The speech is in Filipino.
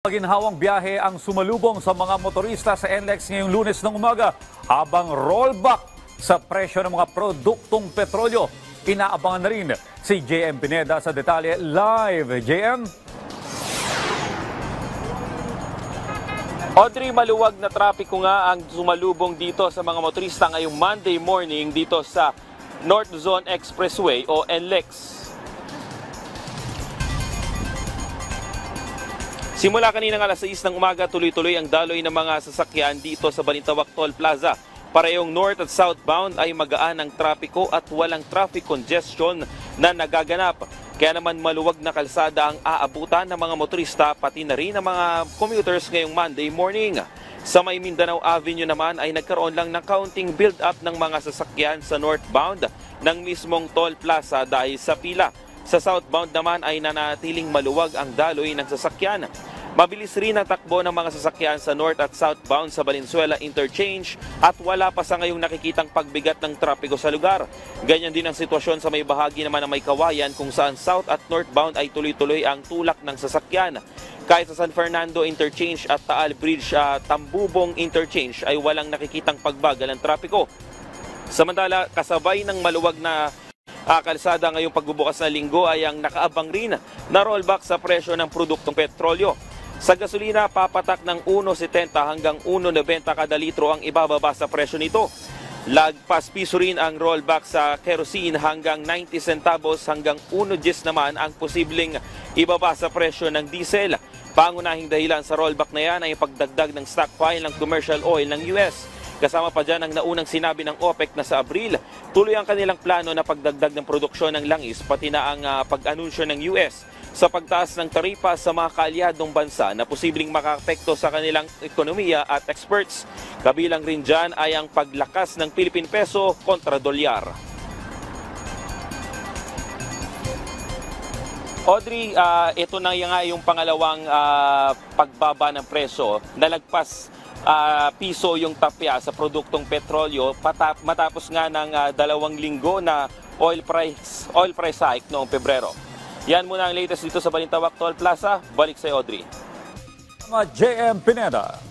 Maginhawang biyahe ang sumalubong sa mga motorista sa NLEX ngayong Lunes ng umaga habang rollback sa presyo ng mga produktong petrolyo. Inaabangan na rin si JM Pineda sa detalye live. JM? Audrey, maluwag na trapiko nga ang sumalubong dito sa mga motorista ngayong Monday morning dito sa North Zone Expressway o NLEX. Simula kanina ng alas 6 ng umaga, tuloy-tuloy ang daloy ng mga sasakyan dito sa Balintawak Toll Plaza. Parehong north at southbound ay magaan ang trapiko at walang traffic congestion na nagaganap. Kaya naman maluwag na kalsada ang aabutan ng mga motorista pati na rin ng mga commuters ngayong Monday morning. Sa May Mindanao Avenue naman ay nagkaroon lang ng counting build-up ng mga sasakyan sa northbound ng mismong toll plaza dahil sa pila. Sa southbound naman ay nanatiling maluwag ang daloy ng sasakyan. Mabilis rin ang takbo ng mga sasakyan sa north at southbound sa Valenzuela Interchange at wala pa sa ngayong nakikitang pagbigat ng trapiko sa lugar. Ganyan din ang sitwasyon sa may bahagi naman ng May Kawayan kung saan south at northbound ay tuloy-tuloy ang tulak ng sasakyan. Kahit sa San Fernando Interchange at Taal Bridge Tambubong Interchange ay walang nakikitang pagbagal ng trapiko. Samantala, kasabay ng maluwag na kalsada ngayong pagbubukas na linggo ay ang nakaabang rin na rollback sa presyo ng produktong petrolyo. Sa gasolina, papatak ng 1.70 hanggang 1.90 kada litro ang ibababa sa presyo nito. Lagpas piso rin ang rollback sa kerosene hanggang 90 centavos hanggang 1.10 naman ang posibleng ibaba sa presyo ng diesel. Pangunahing dahilan sa rollback na yan ay pagdagdag ng stockpile ng commercial oil ng US. Kasama pa dyan ang naunang sinabi ng OPEC na sa Abril, tuloy ang kanilang plano na pagdagdag ng produksyon ng langis pati na ang pag-anunsyo ng US sa pagtaas ng taripa sa mga kaalyadong bansa na posibleng makaapekto sa kanilang ekonomiya at experts. Kabilang rin dyan ay ang paglakas ng Philippine Peso kontra dolyar. Audrey, ito na nga yung pangalawang pagbaba ng presyo. Nalagpas piso yung tapya sa produktong petrolyo matapos nga ng 2 linggo na oil price hike noong Pebrero. Yan muna ang latest dito sa Balintawak Toll Plaza. Balik sa Audrey. JM Pineda.